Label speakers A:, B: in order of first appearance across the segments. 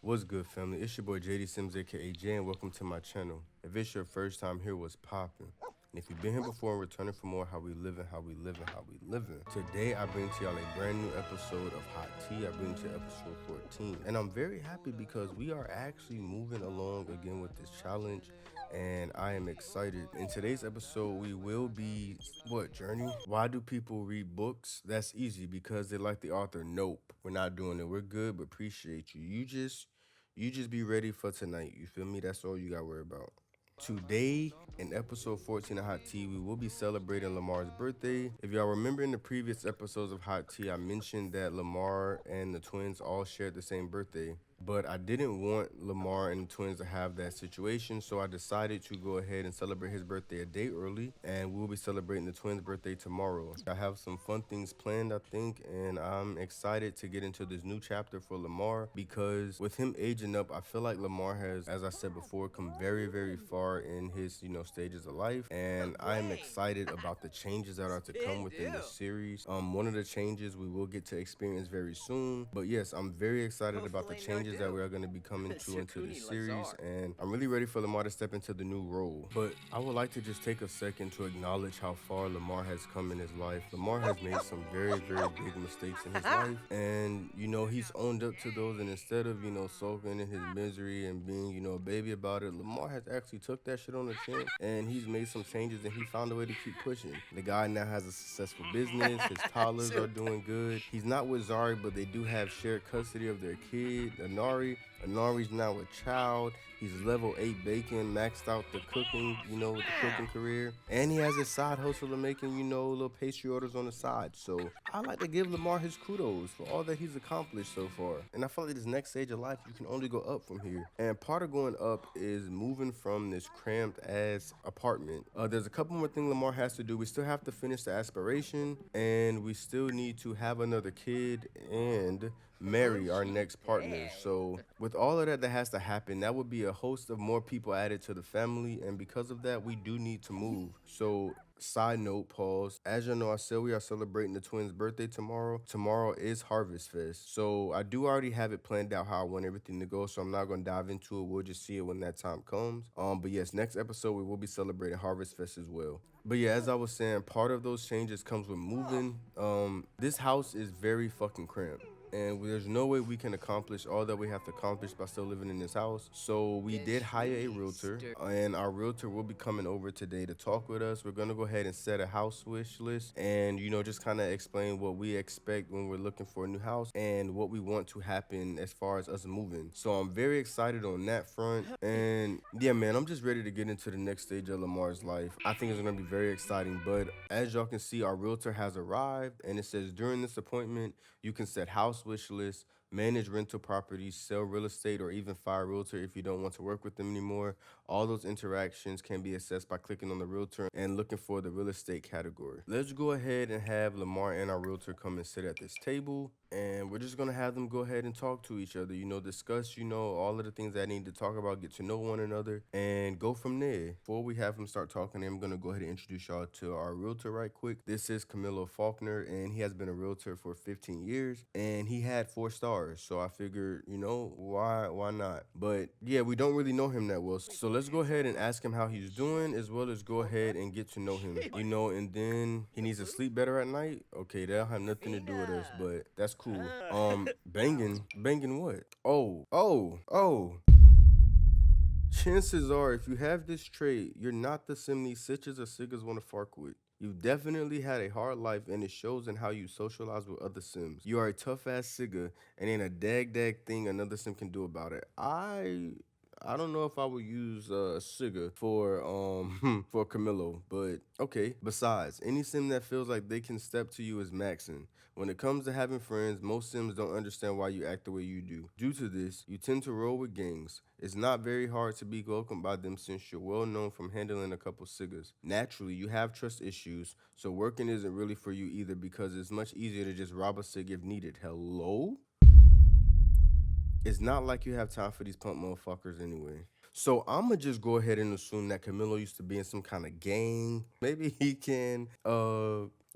A: What's good, family? It's your boy JD Sims, aka Jay, and welcome to my channel. If it's your first time here, what's poppin'? And if you've been here before and returning for more, how we living, how we living, how we living. Today, I bring to y'all a brand new episode of Hot Tea. I bring to you episode 14. And I'm very happy because we are actually moving along again with this challenge. And I am excited. In today's episode, we will be what journey? Why do people read books? That's easy because they like the author. Nope, we're not doing it. We're good, but appreciate you. You just be ready for tonight. You feel me? That's all you got to worry about. Today, in episode 14 of Hot Tea, we will be celebrating Lamar's birthday. If y'all remember in the previous episodes of Hot Tea, I mentioned that Lamar and the twins all shared the same birthday. But I didn't want Lamar and the twins to have that situation, so I decided to go ahead and celebrate his birthday a day early, and we'll be celebrating the twins' birthday tomorrow. I have some fun things planned, I think, and I'm excited to get into this new chapter for Lamar because with him aging up, I feel like Lamar has, as I said before, come very, very far in his, stages of life, and I'm excited about the changes that are to come within this series. One of the changes we will get to experience very soon, but yes, I'm very excited about the changes that we are going to be coming to into this series, and I'm really ready for Lamar to step into the new role. But I would like to just take a second to acknowledge how far Lamar has come in his life. Lamar has made some very, very big mistakes in his life, and he's owned up to those. And instead of sulking in his misery and being a baby about it, Lamar has actually took that shit on the chin, and he's made some changes, and he found a way to keep pushing. The guy now has a successful business. His toddlers are doing good. He's not with Zari, but they do have shared custody of their kid, Anari. Anari's now a child. He's level 8 bacon, maxed out the cooking, with the cooking career. And he has a side hustle of making, little pastry orders on the side. So I like to give Lamar his kudos for all that he's accomplished so far. And I feel like this next stage of life, you can only go up from here. And part of going up is moving from this cramped ass apartment. There's a couple more things Lamar has to do. We still have to finish the aspiration, and we still need to have another kid and marry our next partner. So with all of that has to happen, that would be a host of more people added to the family, and because of that, we do need to move. So side note, pause. As you know, I said we are celebrating the twins' birthday tomorrow. Tomorrow is Harvest Fest. So I do already have it planned out how I want everything to go. So I'm not gonna dive into it. We'll just see it when that time comes. But yes, next episode we will be celebrating Harvest Fest as well. But yeah, as I was saying, part of those changes comes with moving. This house is very fucking cramped, and there's no way we can accomplish all that we have to accomplish by still living in this house. So we did hire a realtor, and our realtor will be coming over today to talk with us. We're gonna go ahead and set a house wish list, and just kind of explain what we expect when we're looking for a new house and what we want to happen as far as us moving. So I'm very excited on that front, and yeah, man, I'm just ready to get into the next stage of Lamar's life. I think it's gonna be very exciting. But as y'all can see, our realtor has arrived, and it says during this appointment you can set house wish lists, manage rental properties, sell real estate, or even fire a realtor if you don't want to work with them anymore. All those interactions can be assessed by clicking on the realtor and looking for the real estate category. Let's go ahead and have Lamar and our realtor come and sit at this table, and we're just gonna have them go ahead and talk to each other, discuss, all of the things that I need to talk about, get to know one another, and go from there. Before we have them start talking, I'm gonna go ahead and introduce y'all to our realtor right quick. This is Camilo Faulkner, and he has been a realtor for 15 years, and he had 4 stars. So I figured, why not? But yeah, we don't really know him that well. So let's go ahead and ask him how he's doing, as well as go ahead and get to know him, and then he needs to sleep better at night. Okay, that'll have nothing to do with us, but that's cool. Banging what? Oh. Chances are, if you have this trait, you're not the sim these sitches or siggers want to fark with. You've definitely had a hard life, and it shows in how you socialize with other sims. You are a tough ass sigger, and ain't a dag thing another sim can do about it. I don't know if I would use Sugar for for Camilo, but okay. Besides, any sim that feels like they can step to you is maxing. When it comes to having friends, most sims don't understand why you act the way you do. Due to this, you tend to roll with gangs. It's not very hard to be welcomed by them since you're well known from handling a couple ciggers. Naturally, you have trust issues, so working isn't really for you either because it's much easier to just rob a cig if needed. Hello? It's not like you have time for these punk motherfuckers anyway. So I'ma just go ahead and assume that Camilo used to be in some kind of gang. Maybe he can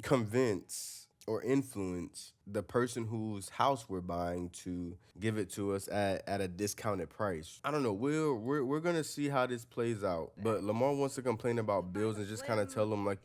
A: convince or influence the person whose house we're buying to give it to us at a discounted price. I don't know. We're gonna see how this plays out. But Lamar wants to complain about bills and just kind of tell him like,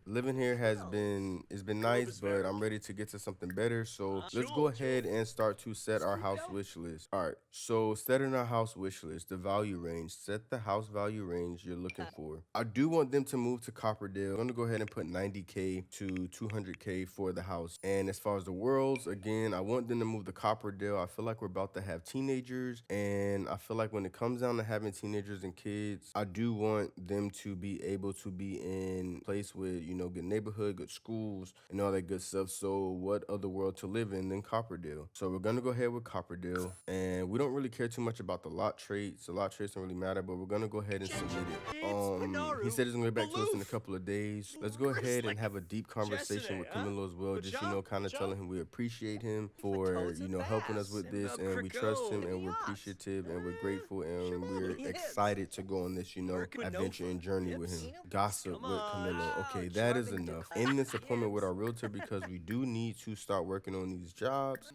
A: living here has been it's been nice, but I'm ready to get to something better. So let's go ahead and start to set our house wish list. All right. So setting our house wish list, the value range. Set the house value range you're looking for. I do want them to move to Copperdale. I'm gonna go ahead and put 90K to 200K for the house. And as far as the worlds, again, I want them to move to Copperdale. I feel like we're about to have teenagers, and I feel like when it comes down to having teenagers and kids, I do want them to be able to be in a place with, good neighborhood, good schools, and all that good stuff. So what other world to live in than Copperdale? So we're gonna go ahead with Copperdale, and we don't really care too much about the lot traits. The lot traits don't really matter, but we're gonna go ahead and submit it. He said he's gonna get back to us in a couple of days. Let's go ahead and have a deep conversation with Camilo as well. Just kind of telling him we appreciate him for helping us with this, and we trust him, and we're appreciative, and we're grateful, and we're excited to go on this adventure and journey with him. Gossip with Camilo. Okay, that is enough. In this appointment with our realtor, because we do need to start working on these jobs.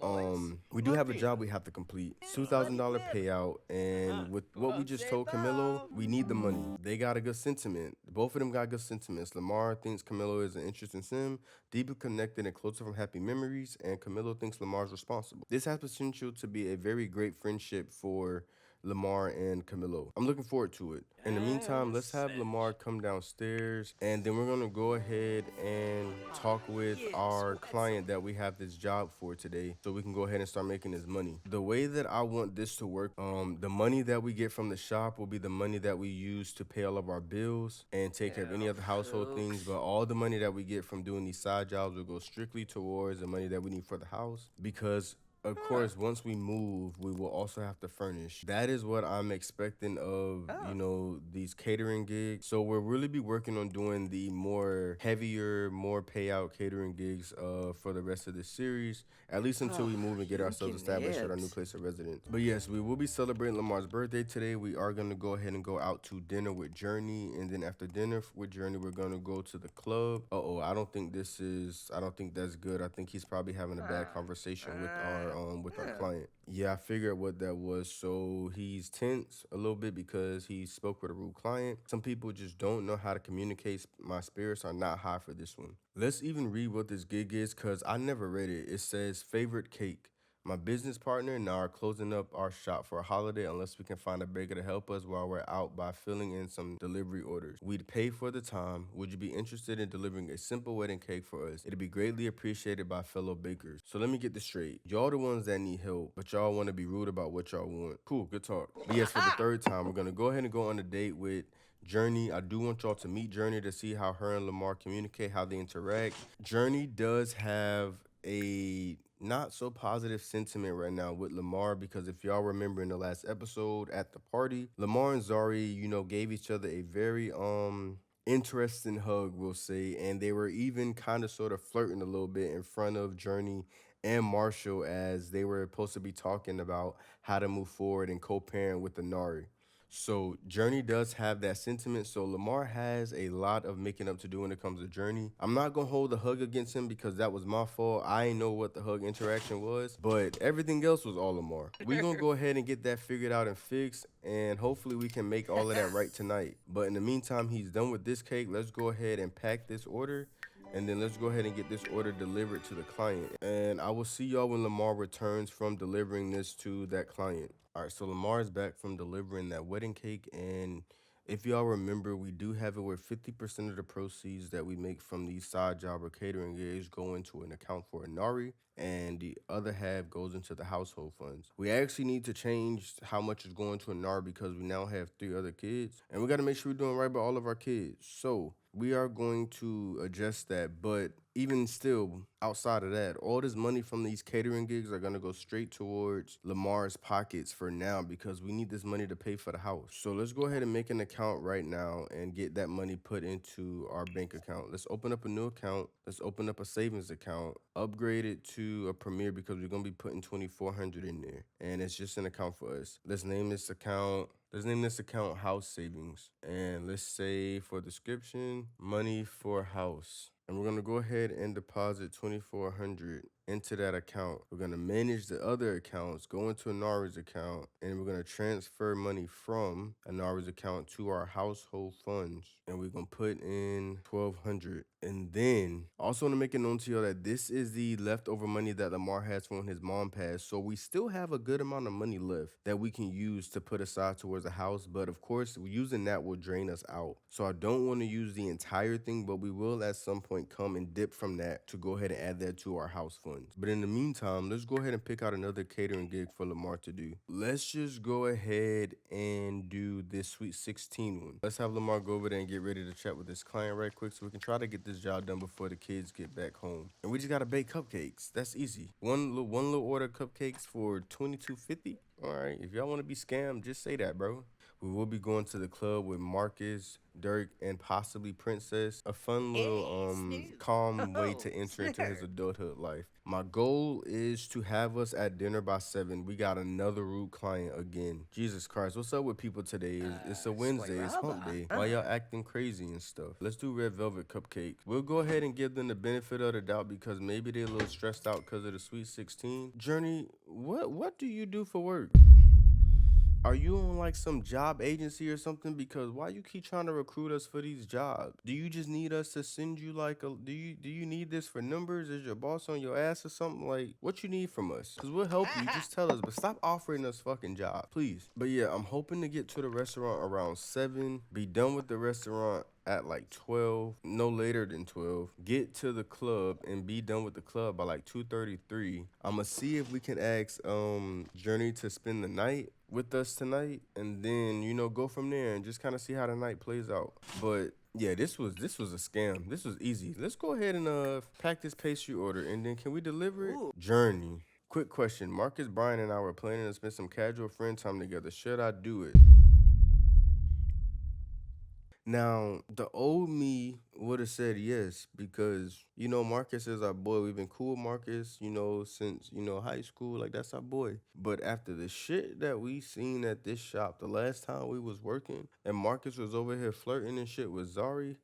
A: We do have a job we have to complete. $2,000 payout, and with what we just told Camilo, we need the money. They got a good sentiment. Both of them got good sentiments. Lamar thinks Camilo is an interesting sim, deeply connected and closer from happy memories, and Camilo thinks Lamar's responsible. This has potential to be a very great friendship for Lamar and Camilo. I'm looking forward to it. In the meantime, let's have Lamar come downstairs, and then we're gonna go ahead and talk with our client that we have this job for today, so we can go ahead and start making this money. The way that I want this to work, the money that we get from the shop will be the money that we use to pay all of our bills and take care of any other household things. But all the money that we get from doing these side jobs will go strictly towards the money that we need for the house, because of course, once we move, we will also have to furnish. That is what I'm expecting of, these catering gigs. So we'll really be working on doing the more heavier, more payout catering gigs for the rest of this series, at least until we move and get ourselves established at our new place of residence. But yes, we will be celebrating Lamar's birthday today. We are going to go ahead and go out to dinner with Journey, and then after dinner with Journey, we're going to go to the club. I don't think that's good. I think he's probably having a bad conversation with our client. Yeah, I figured what that was. So he's tense a little bit because he spoke with a rude client. Some people just don't know how to communicate. My spirits are not high for this one. Let's even read what this gig is, because I never read it. It says favorite cake. My business partner and I are closing up our shop for a holiday unless we can find a baker to help us while we're out by filling in some delivery orders. We'd pay for the time. Would you be interested in delivering a simple wedding cake for us? It'd be greatly appreciated by fellow bakers. So let me get this straight. Y'all the ones that need help, but y'all want to be rude about what y'all want. Cool, good talk. But yes, for the third time, we're going to go ahead and go on a date with Journey. I do want y'all to meet Journey to see how her and Lamar communicate, how they interact. Journey does have a not so positive sentiment right now with Lamar, because if y'all remember in the last episode at the party, Lamar and Zari, gave each other a very interesting hug, we'll say, and they were even kind of sort of flirting a little bit in front of Journey and Marshall as they were supposed to be talking about how to move forward and co-parent with the Nari. So Journey does have that sentiment. So Lamar has a lot of making up to do when it comes to Journey. I'm not gonna hold the hug against him because that was my fault. I ain't know what the hug interaction was, but everything else was all Lamar. We gonna go ahead and get that figured out and fixed, and hopefully we can make all of that right tonight. But in the meantime, he's done with this cake. Let's go ahead and pack this order, and then let's go ahead and get this order delivered to the client. And I will see y'all when Lamar returns from delivering this to that client. All right, so Lamar is back from delivering that wedding cake, and if y'all remember, we do have it where 50% of the proceeds that we make from these side job or catering gigs go into an account for a Nari, and the other half goes into the household funds. We actually need to change how much is going to a Nari because we now have 3 other kids, and we got to make sure we're doing right by all of our kids. So we are going to adjust that, but even still, outside of that, all this money from these catering gigs are going to go straight towards Lamar's pockets for now, because we need this money to pay for the house. So let's go ahead and make an account right now and get that money put into our bank account. Let's open up a new account. Let's open up a savings account, upgrade it to a Premier because we're going to be putting 2,400 in there, and it's just an account for us. Let's name this account House Savings. And let's say for description, money for house. And we're gonna go ahead and deposit 2,400 into that account. We're gonna manage the other accounts, go into Anari's account, and we're gonna transfer money from Anari's account to our household funds. And we're gonna put in 1,200. And then also want to make it known to y'all that this is the leftover money that Lamar has from when his mom passed. So we still have a good amount of money left that we can use to put aside towards a house. But of course, using that will drain us out. So I don't want to use the entire thing, but we will at some point come and dip from that to go ahead and add that to our house funds. But in the meantime, let's go ahead and pick out another catering gig for Lamar to do. Let's just go ahead and do this Sweet 16 one. Let's have Lamar go over there and get ready to chat with this client right quick so we can try to get this job done before the kids get back home. And we just gotta bake cupcakes. That's easy. One little order of cupcakes for $22.50. All right, if y'all want to be scammed, just say that, bro. We will be going to the club with Marcus, Dirk, and possibly Princess. A fun little calm way to enter into his adulthood life. My goal is to have us at dinner by 7. We got another rude client again. Jesus Christ, what's up with people today? It's a Wednesday, it's hump day. Why y'all acting crazy and stuff? Let's do red velvet cupcake. We'll go ahead and give them the benefit of the doubt because maybe they're a little stressed out because of the Sweet 16. Journey, what do you do for work? Are you on like some job agency or something? Because why you keep trying to recruit us for these jobs? Do you just need us to send you like a do you need this for numbers? Is your boss on your ass or something? Like what you need from us? Cause we'll help you. Just tell us, but stop offering us fucking jobs, please. But yeah, I'm hoping to get to the restaurant around 7. Be done with the restaurant at like 12, no later than 12. Get to the club and be done with the club by like 2:33. I'ma see if we can ask Journey to spend the night with us tonight and then go from there and just kind of see how the night plays out. But yeah, this was a scam. This was easy. Let's go ahead and pack this pastry order and then can we deliver it? Journey. Quick question. Marcus, Brian, and I were planning to spend some casual friend time together. Should I do it? Now, the old me would have said yes because, Marcus is our boy. We've been cool with Marcus, since, high school. Like, that's our boy. But after the shit that we seen at this shop the last time we was working and Marcus was over here flirting and shit with Zari,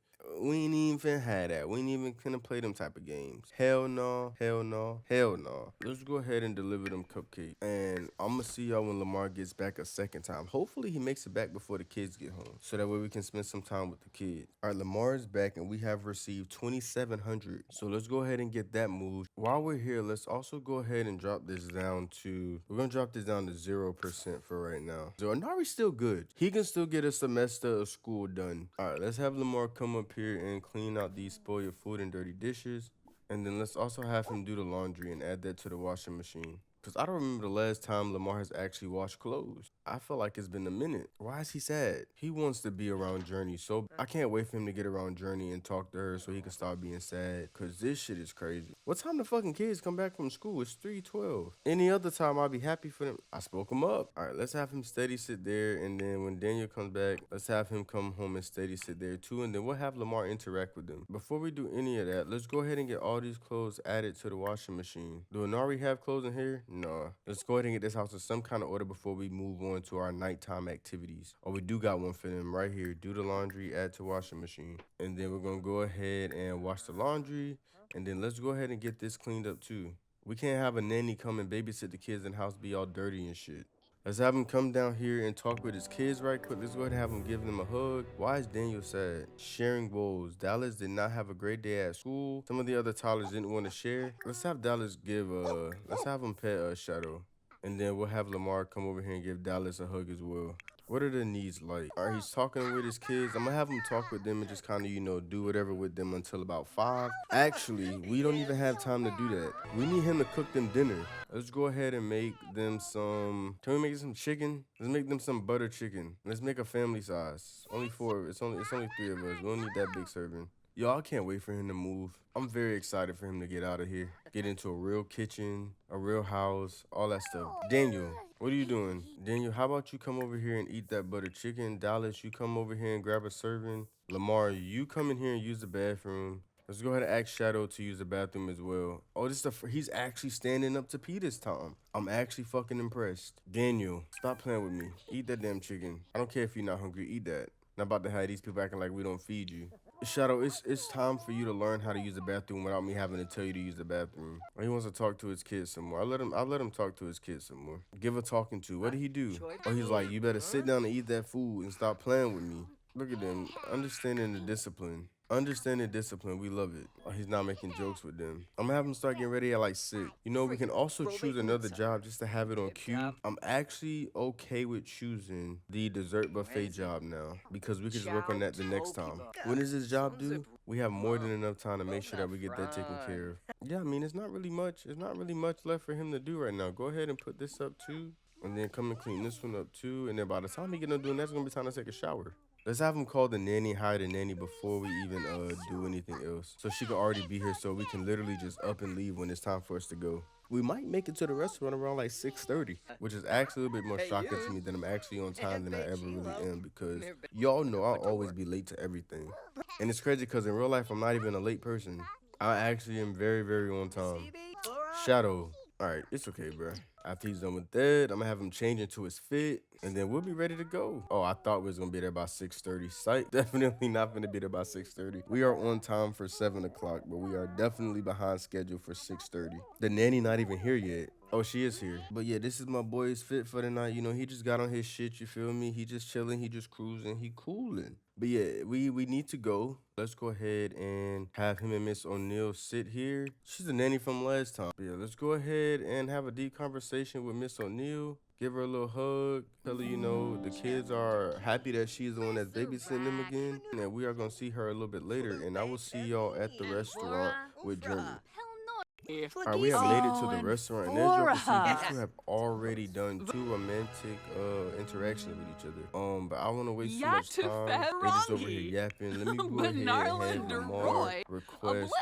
A: we ain't even finna have that. We ain't even finna play them type of games. Hell no, hell no, hell no. Let's go ahead and deliver them cupcakes. And I'ma see y'all when Lamar gets back a second time. Hopefully he makes it back before the kids get home. So that way we can spend some time with the kids. Alright, Lamar is back and we have received 2,700. So let's go ahead and get that moved. While we're here, let's also go ahead and drop this down to we're gonna drop this down to 0% for right now. So Anari's still good. He can still get a semester of school done. Alright, let's have Lamar come up here and clean out these spoiled food and dirty dishes. And then let's also have him do the laundry and add that to the washing machine. Because I don't remember the last time Lamar has actually washed clothes. I feel like it's been a minute. Why is he sad? He wants to be around Journey. So I can't wait for him to get around Journey and talk to her so he can start being sad. Because this shit is crazy. What time the fucking kids come back from school? It's 3:12. Any other time I'll be happy for them. I spoke him up. All right, let's have him steady sit there. And then when Daniel comes back, let's have him come home and steady sit there too. And then we'll have Lamar interact with them. Before we do any of that, let's go ahead and get all these clothes added to the washing machine. Do Anari have clothes in here? No. Let's go ahead and get this house in some kind of order before we move on to our nighttime activities. Oh, we do got one for them right here. Do the laundry, add to washing machine. And then we're going to go ahead and wash the laundry. And then let's go ahead and get this cleaned up too. We can't have a nanny come and babysit the kids in the house be all dirty and shit. Let's have him come down here and talk with his kids right quick. Let's go ahead and have him give them a hug. Why is Daniel sad? Sharing woes. Dallas did not have a great day at school. Some of the other toddlers didn't want to share. Let's have Dallas let's have him pet Shadow. And then we'll have Lamar come over here and give Dallas a hug as well. What are the needs like? All right, he's talking with his kids. I'm gonna have him talk with them and just kind of, do whatever with them until about 5. Actually, we don't even have time to do that. We need him to cook them dinner. Let's go ahead and make them can we make some chicken? Let's make them some butter chicken. Let's make a family size. Only 4, it's only 3 of us. We don't need that big serving. Y'all, I can't wait for him to move. I'm very excited for him to get out of here. Get into a real kitchen, a real house, all that stuff. Daniel, what are you doing? Daniel, how about you come over here and eat that butter chicken? Dallas, you come over here and grab a serving. Lamar, you come in here and use the bathroom. Let's go ahead and ask Shadow to use the bathroom as well. Oh, he's actually standing up to pee this time. I'm actually fucking impressed. Daniel, stop playing with me. Eat that damn chicken. I don't care if you're not hungry. Eat that. Not about to have these people acting like we don't feed you. Shadow, it's time for you to learn how to use the bathroom without me having to tell you to use the bathroom. Or he wants to talk to his kids some more. I let him talk to his kids some more. Give a talking to. What did he do? Oh, he's like, you better sit down and eat that food and stop playing with me. Look at them, understanding the discipline. Understanding discipline, we love it. Oh, he's not making jokes with them. I'm gonna have him start getting ready at like 6. You know, we can also choose another job just to have it on cue. I'm actually okay with choosing the dessert buffet job now because we can just work on that the next time. When does this job due? We have more than enough time to make sure that we get that taken care of. Yeah, I mean, it's not really much. It's not really much left for him to do right now. Go ahead and put this up too. And then come and clean this one up too. And then by the time he get done doing that, it's gonna be time to take a shower. Let's have him call the nanny, hire the nanny before we even do anything else. So she can already be here so we can literally just up and leave when it's time for us to go. We might make it to the restaurant around like 6:30, which is actually a little bit more shocking to me that I'm actually on time than I ever really am because y'all know I'll always be late to everything. And it's crazy because in real life I'm not even a late person. I actually am very, very on time. Shadow. All right, it's okay, bro. After he's done with that, I'm gonna have him change into his fit, and then we'll be ready to go. Oh, I thought we was gonna be there by 6:30. Sight, definitely not gonna be there by 6:30. We are on time for 7 o'clock, but we are definitely behind schedule for 6:30. The nanny not even here yet. Oh, she is here. But yeah, this is my boy's fit for the night. You know, he just got on his shit, you feel me? He just chilling, he just cruising, he cooling. But yeah, we need to go. Let's go ahead and have him and Miss O'Neill sit here. She's a nanny from last time. But yeah, let's go ahead and have a deep conversation with Miss O'Neill. Give her a little hug. Tell her, you know, the kids are happy that she's the one that's babysitting them again. And we are gonna see her a little bit later. And I will see y'all at the restaurant with Journey. All right, we have made it to the restaurant, and as y'all can see, these two have already done two romantic interactions with each other. But I want to waste too much time. They just over here yapping. Let me go ahead and have Lamar request.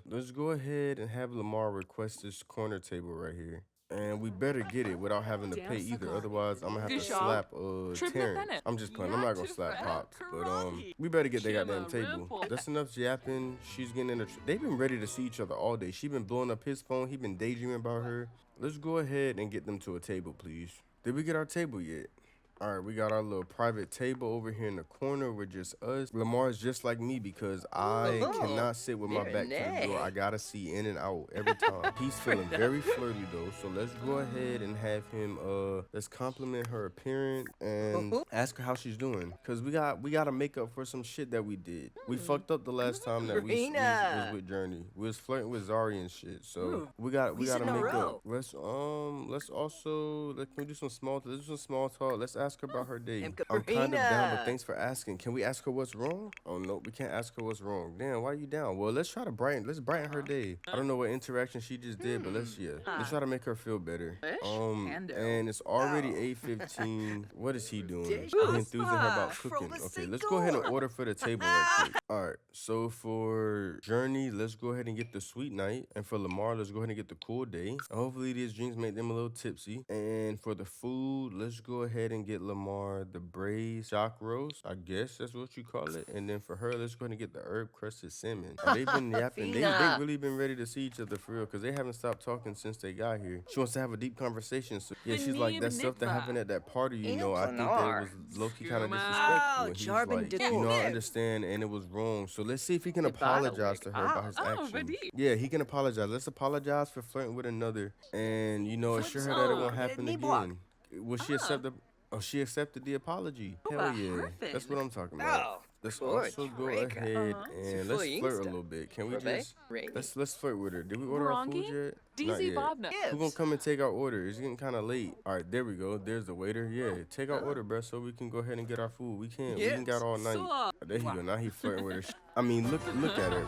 A: Let's go ahead and have Lamar request this corner table right here. And we better get it without having to pay either. Otherwise, I'm gonna have to slap Terrence. I'm just playing. I'm not gonna slap Pops. But we better get that goddamn table. That's enough yapping. She's getting in a they've been ready to see each other all day. She been blowing up his phone. He been daydreaming about her. Let's go ahead and get them to a table, please. Did we get our table yet? All right, we got our little private table over here in the corner with just us. Lamar's just like me because I cannot sit with my back to the door. I gotta see in and out every time. He's feeling very flirty though, so let's go ahead and have him let's compliment her appearance and ask her how she's doing. Cause we gotta make up for some shit that we did. We fucked up the last time that we was with Journey. We was flirting with Zari and shit. So we gotta make up. Let's also can we do some small talk. Let's ask her about her day. I'm kind of down, but thanks for asking. Can we ask her what's wrong? Oh no, we can't ask her what's wrong. Damn, why are you down? Well, let's try to brighten her day. I don't know what interaction she just did, but let's try to make her feel better. And it's already 8:15. What is he doing? He enthusing her about cooking. Okay, let's go ahead and order for the table right quick. All right, so for Journey, let's go ahead and get the sweet night, and for Lamar, let's go ahead and get the cool day. And hopefully these drinks make them a little tipsy. And for the food, let's go ahead and get Lamar the braised shock roast. I guess that's what you call it. And then for her, let's go ahead and get the herb crusted salmon. They've been yapping. They really been ready to see each other for real because they haven't stopped talking since they got here. She wants to have a deep conversation. So yeah, she's like that stuff that happened at that party. You know, I think that it was low key kind of disrespectful. And he's like, you know, I understand, and it was wrong. So let's see if he can apologize to her about his actions. Yeah, he can apologize. Let's apologize for flirting with another, and you know, assure her that it won't happen again. Will she accept the? Oh, she accepted the apology. Hell yeah, that's what I'm talking about. Let's also go ahead and let's flirt a little bit. Can we just let's flirt with her? Did we order our food yet? Not yet. Who's gonna come and take our order? It's getting kind of late. All right, there we go. There's the waiter. Yeah, take our order, bro, so we can go ahead and get our food. We can got all night. Oh, there you go. Now he flirting with her. I mean, look at her.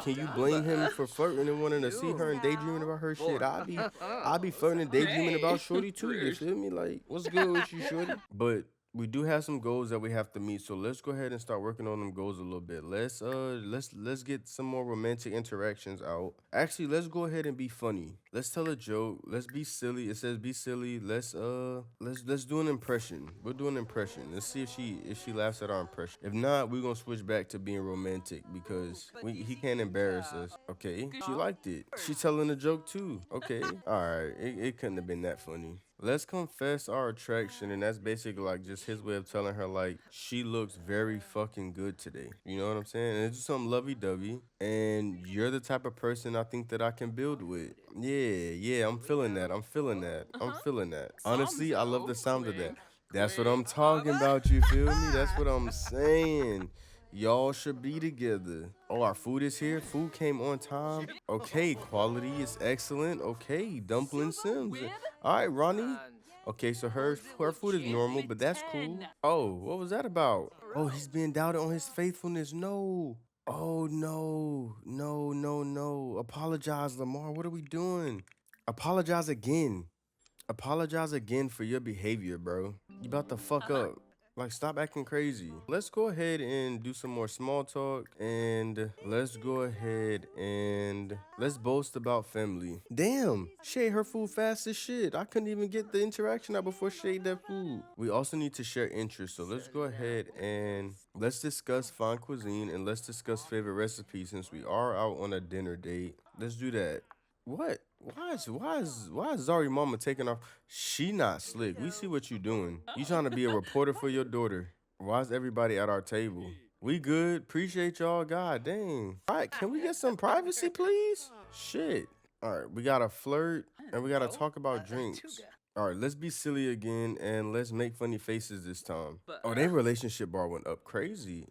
A: Can you blame him for flirting and wanting to see her and daydreaming about her shit? I'll be flirting and daydreaming about Shorty too. You feel me? Like, what's good with you, Shorty? But we do have some goals that we have to meet, so let's go ahead and start working on them goals a little bit. Let's get some more romantic interactions out. Actually, let's go ahead and be funny. Let's tell a joke. Let's be silly. It says be silly. Let's do an impression. We'll do an impression. Let's see if she laughs at our impression. If not, we're gonna switch back to being romantic because he can't embarrass us. Okay, she liked it. She telling a joke too. Okay, all right. It couldn't have been that funny. Let's confess our attraction, and that's basically like just his way of telling her like she looks very fucking good today. You know what I'm saying? And it's just something lovey-dovey, and you're the type of person I think that I can build with. Yeah, yeah, I'm feeling that. I'm feeling that. I'm feeling that. Honestly, I love the sound of that. That's what I'm talking about. You feel me? That's what I'm saying. Y'all should be together. Oh, our food is here. Food came on time. Okay, quality is excellent. Okay, dumpling Sims. All right, Ronnie. Okay, so her food is normal, but that's cool. Oh, what was that about? Oh, he's being doubted on his faithfulness. No. Oh no, no, no, no. Apologize, Lamar. What are we doing? Apologize again. Apologize again for your behavior, bro. You about to fuck up. Like, stop acting crazy. Let's go ahead and do some more small talk. And let's go ahead and let's boast about family. Damn, she ate her food fast as shit. I couldn't even get the interaction out before she ate that food. We also need to share interests. So let's go ahead and let's discuss fine cuisine and let's discuss favorite recipes since we are out on a dinner date. Let's do that. What? Why is Zari mama taking off? She not slick. We see what you doing. You trying to be a reporter for your daughter. Why is everybody at our table? We good. Appreciate y'all. God dang. All right, can we get some privacy, please? Shit. All right, we gotta flirt and we gotta talk about drinks. All right, let's be silly again and let's make funny faces this time. Oh, their relationship bar went up crazy.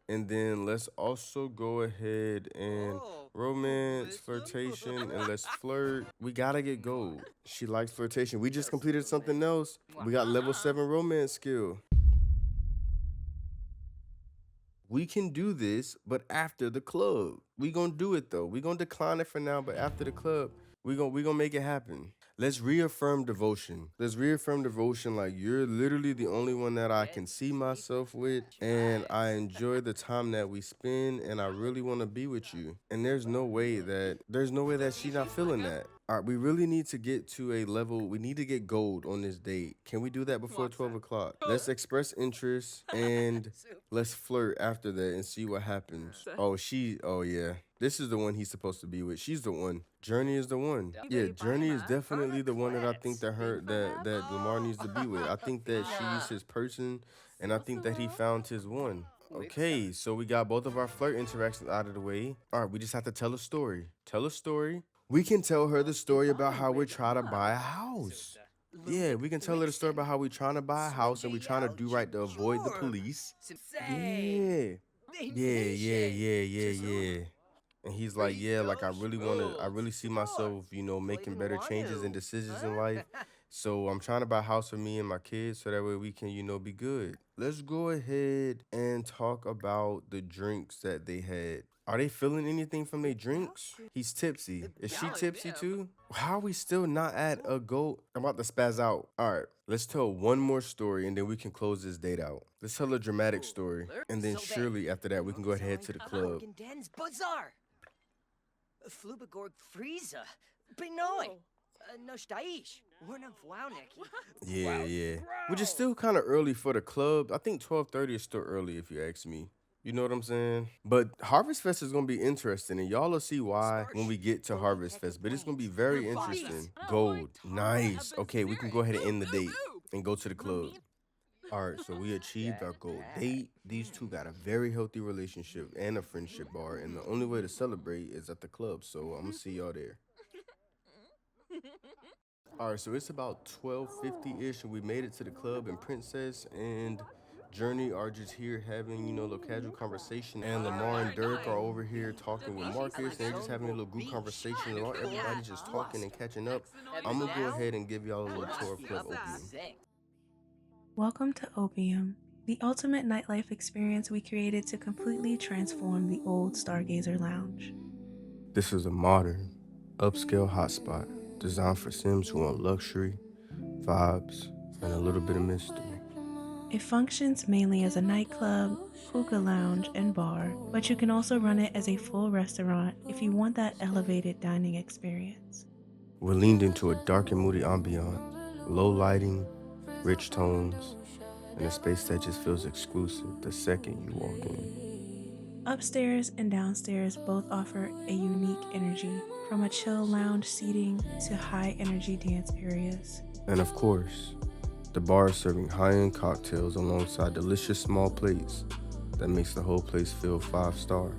A: And then let's also go ahead and romance, flirtation, and let's flirt. We gotta get gold. She likes flirtation. We just completed something else. We got level 7 romance skill. We can do this, but after the club. We gonna do it though. We gonna decline it for now, but after the club, we gonna make it happen. Let's reaffirm devotion. Let's reaffirm devotion like you're literally the only one that I can see myself with, and I enjoy the time that we spend, and I really want to be with you. And there's no way that she's not feeling that. All right, we really need to get to a level. We need to get gold on this date. Can we do that before 12 o'clock? Let's express interest and let's flirt after that and see what happens. Oh yeah. This is the one he's supposed to be with. She's the one. Journey is the one. Yeah, Journey is definitely the one that I think that Lamar needs to be with. I think that she's his person, and I think that he found his one. Okay, so we got both of our flirt interactions out of the way. All right, we just have to tell a story. Tell a story. We can tell her the story about how we're trying to buy a house. Yeah, we can tell her the story about how we're trying to buy a house and we're trying to do right to avoid the police. Yeah. Yeah. And he's like, yeah, like I really see myself, making better changes and decisions in life. So I'm trying to buy a house for me and my kids so that way we can, be good. Let's go ahead and talk about the drinks that they had. Are they feeling anything from their drinks? He's tipsy. Is she tipsy too? How are we still not at a goal? I'm about to spaz out. All right, let's tell one more story and then we can close this date out. Let's tell a dramatic story. And then surely after that, we can go ahead to the club.
B: Flubagorg Frieza. Benoi. No staish. We're not
A: Yeah. Which is still kind of early for the club. I think 12:30 is still early if you ask me. You know what I'm saying? But Harvest Fest is gonna be interesting, and y'all will see why when we get to Harvest Fest. But it's gonna be very interesting. Gold, nice. Okay, we can go ahead and end the date and go to the club. All right, so we achieved our goal date. These two got a very healthy relationship and a friendship bar, and the only way to celebrate is at the club. So I'm gonna see y'all there. All right, so it's about 12:50-ish, and we made it to the club, and Princess and Journey are just here having, a little casual conversation, and Lamar and Dirk are over here talking with Marcus, and they're just having a little group conversation, and everybody's just talking and catching up. I'm gonna go ahead and give y'all a little tour of Club Opium.
C: Welcome to Opium, the ultimate nightlife experience we created to completely transform the old Stargazer Lounge.
A: This is a modern, upscale hotspot designed for Sims who want luxury, vibes, and a little bit of mystery.
C: It functions mainly as a nightclub, hookah lounge, and bar, but you can also run it as a full restaurant if you want that elevated dining experience.
A: We're leaned into a dark and moody ambiance, low lighting, rich tones, and a space that just feels exclusive the second you walk in.
C: Upstairs and downstairs both offer a unique energy, from a chill lounge seating to high energy dance areas.
A: And of course, the bar is serving high-end cocktails alongside delicious small plates that makes the whole place feel 5-star.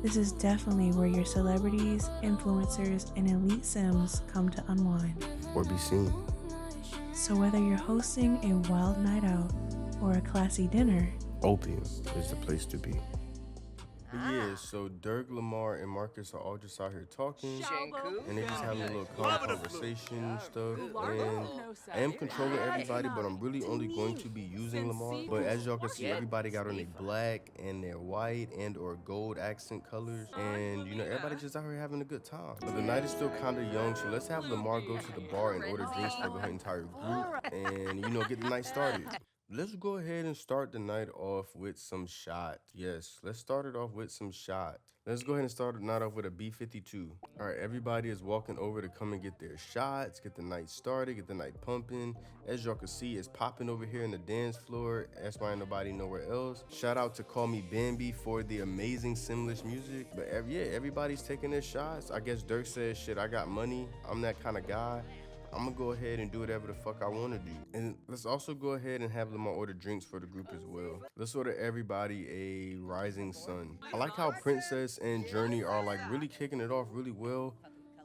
C: This is definitely where your celebrities, influencers, and elite Sims come to unwind.
A: Or be seen.
C: So whether you're hosting a wild night out or a classy dinner,
A: Opium is the place to be. But yeah, so Dirk, Lamar, and Marcus are all just out here talking, and they just having a little conversation and stuff. And I am controlling everybody, but I'm really only going to be using Lamar. But as y'all can see, everybody got on their black and their white and or gold accent colors, and you know everybody just out here having a good time. But the night is still kind of young, so let's have Lamar go to the bar and order drinks for the entire group, and you know get the night started. Let's go ahead and start the night off with some shots. Yes, let's start it off with some shots. Let's go ahead and start the night off with a B52. All right, everybody is walking over to come and get their shots, get the night started, get the night pumping. As y'all can see, it's popping over here in the dance floor. That's why ain't nobody nowhere else. Shout out to Call Me Bambi for the amazing Simlish music. But yeah, everybody's taking their shots. I guess Dirk says, shit, I got money. I'm that kind of guy. I'm gonna go ahead and do whatever the fuck I wanna do. And let's also go ahead and have Lamar order drinks for the group as well. Let's order everybody a Rising Sun. I like how Princess and Journey are like really kicking it off really well.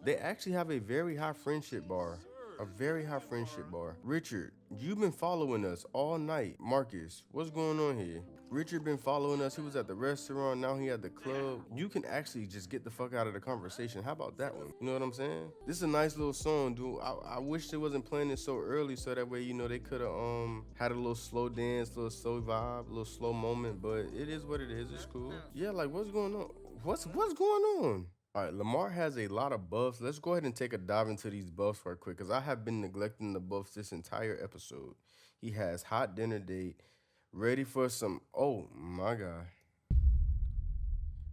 A: They actually have a very high friendship bar. A very high friendship bar. Richard, you've been following us all night. Marcus, what's going on here? Richard been following us. He was at the restaurant. Now he at the club. You can actually just get the fuck out of the conversation. How about that one? You know what I'm saying? This is a nice little song, dude. I wish they wasn't playing it so early, so that way, you know, they could have had a little slow dance, little slow vibe, a little slow moment. But it is what it is. It's cool. Yeah, like what's going on? What's going on? All right, Lamar has a lot of buffs. Let's go ahead and take a dive into these buffs right quick, because I have been neglecting the buffs this entire episode. He has hot dinner date, ready for some, oh my God.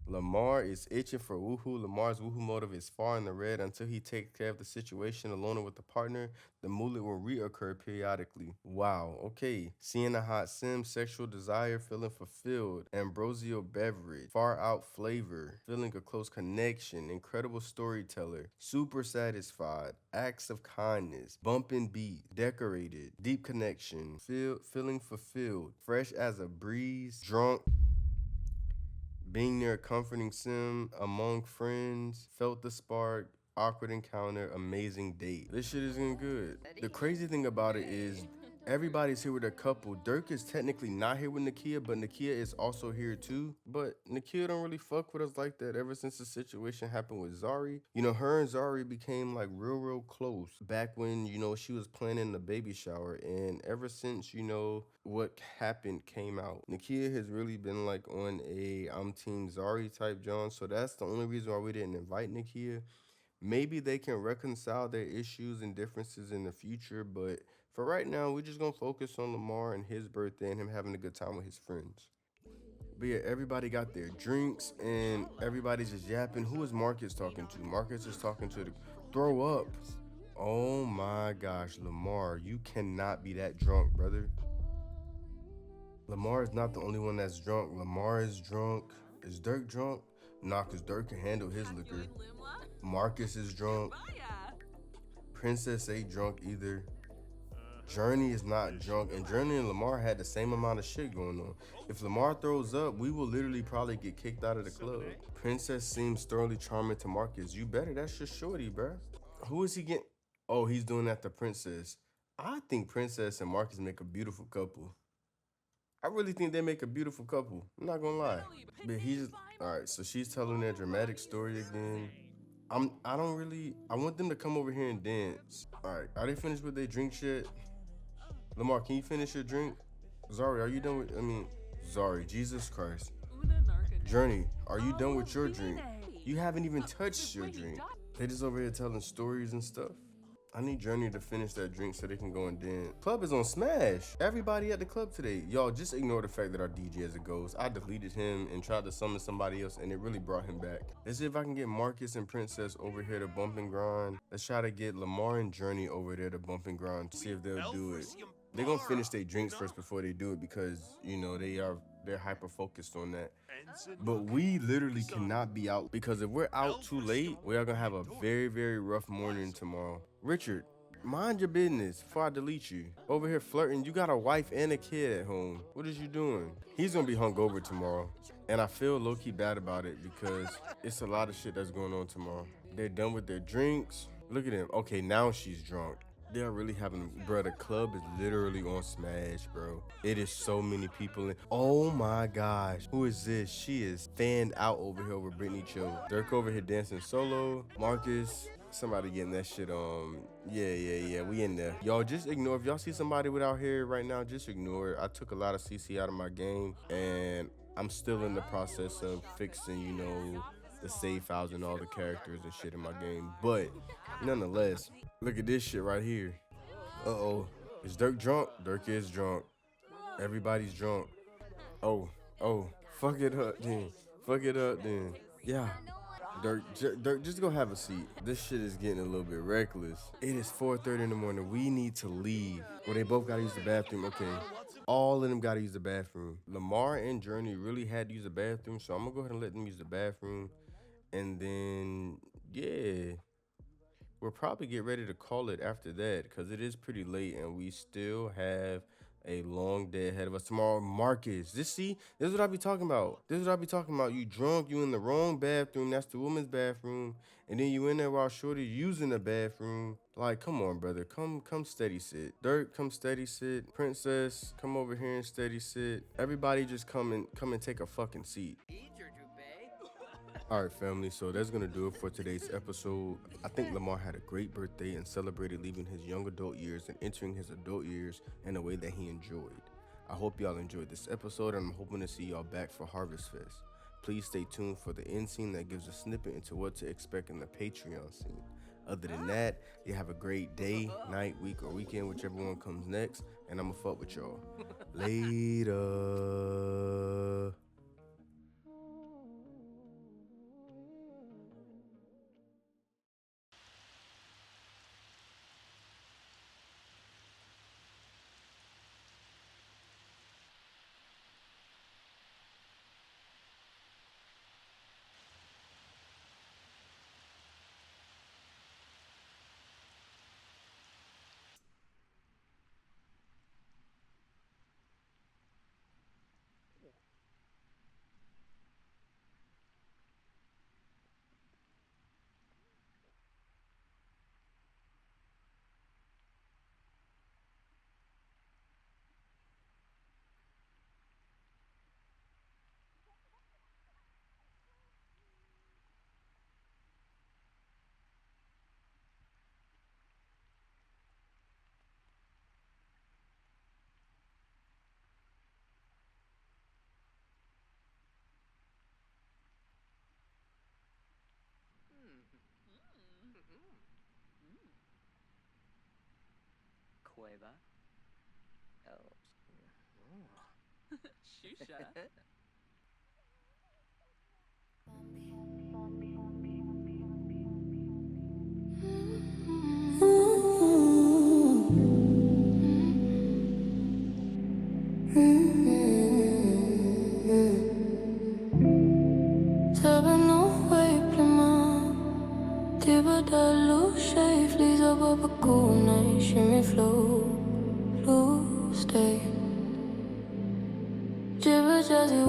A: Lamar is itching for woohoo. Lamar's woohoo motive is far in the red. Until he takes care of the situation alone or with a partner, the mullet will reoccur periodically. Wow, okay. Seeing a hot sim, sexual desire, feeling fulfilled. Ambrosio beverage, far out flavor, feeling a close connection, incredible storyteller, super satisfied, acts of kindness, bumping beat, decorated, deep connection, feeling fulfilled, fresh as a breeze, drunk, being near a comforting sim, among friends, felt the spark, awkward encounter, amazing date. This shit is getting good. The crazy thing about it is everybody's here with a couple. Dirk is technically not here with Nakia, but Nakia is also here too. But Nakia don't really fuck with us like that ever since the situation happened with Zari. You know, her and Zari became like real close back when, you know, she was planning the baby shower. And ever since, you know, what happened came out, Nakia has really been like on a I'm Team Zari type John. So that's the only reason why we didn't invite Nakia. Maybe they can reconcile their issues and differences in the future, but for right now, we're just gonna focus on Lamar and his birthday and him having a good time with his friends. But yeah, everybody got their drinks and everybody's just yapping. Who is Marcus talking to? Marcus is talking to the throw up. Oh my gosh, Lamar, you cannot be that drunk, brother. Lamar is not the only one that's drunk. Lamar is drunk. Is Dirk drunk? Nah, cause Dirk can handle his liquor. Marcus is drunk. Princess ain't drunk either. Journey is not drunk, and Journey and Lamar had the same amount of shit going on. If Lamar throws up, we will literally probably get kicked out of the club. Princess seems thoroughly charming to Marcus. You better, that's just shorty, bruh. Who is he getting? Oh, he's doing that to Princess. I think Princess and Marcus make a beautiful couple. I really think they make a beautiful couple. I'm not gonna lie. But he's all right. So she's telling that dramatic story again. I want them to come over here and dance. All right, are they finished with their drink shit? Lamar, can you finish your drink? Zari, are you done with, Zari, Jesus Christ. Journey, are you done with your drink? You haven't even touched your drink. They just over here telling stories and stuff. I need Journey to finish that drink so they can go and dance. Club is on Smash. Everybody at the club today. Y'all just ignore the fact that our DJ is a ghost. I deleted him and tried to summon somebody else and it really brought him back. Let's see if I can get Marcus and Princess over here to bump and grind. Let's try to get Lamar and Journey over there to bump and grind to see if they'll do it. They're gonna finish their drinks first before they do it because, you know, they're hyper focused on that. But we literally cannot be out because if we're out too late, we are gonna have a very rough morning tomorrow. Richard, Mind your business before I delete you. Over here flirting, you got a wife and a kid at home. What is you doing? He's gonna be hungover tomorrow. And I feel low-key bad about it because it's a lot of shit that's going on tomorrow. They're done with their drinks. Look at him. Okay, now she's drunk. They're really having, bro, the club is literally on smash, bro. It is so many people in. Oh my gosh. Who is this? She is fanned out over here over Brittany Chill. Dirk over here dancing solo. Marcus, somebody getting that shit on. Yeah, we in there. Y'all just ignore. If y'all see somebody without hair right now, just ignore it. I took a lot of CC out of my game and I'm still in the process of fixing, you know, the save files and all the characters and shit in my game. But nonetheless, look at this shit right here. Uh-oh. Is Dirk drunk? Dirk is drunk. Everybody's drunk. Oh. Fuck it up then. Yeah. Dirk, just go have a seat. This shit is getting a little bit reckless. It is 4:30 in the morning. We need to leave. Well, they both gotta use the bathroom. Okay. All of them gotta use the bathroom. Lamar and Journey really had to use the bathroom, so I'm gonna go ahead and let them use the bathroom. And then, yeah, we'll probably get ready to call it after that because it is pretty late and we still have a long day ahead of us tomorrow. Marcus, this is what I be talking about. You drunk, you in the wrong bathroom. That's the woman's bathroom. And then you in there while Shorty using the bathroom. Like, come on, brother. Come steady sit. Dirk, come steady sit. Princess, come over here and steady sit. Everybody just come and take a fucking seat. All right, family, so that's going to do it for today's episode. I think Lamar had a great birthday and celebrated leaving his young adult years and entering his adult years in a way that he enjoyed. I hope y'all enjoyed this episode, and I'm hoping to see y'all back for Harvest Fest. Please stay tuned for the end scene that gives a snippet into what to expect in the Patreon scene. Other than that, you have a great day, night, week, or weekend, whichever one comes next, and I'm going to fuck with y'all. Later.
B: Cueva. Shusha.
D: Jibber jazzy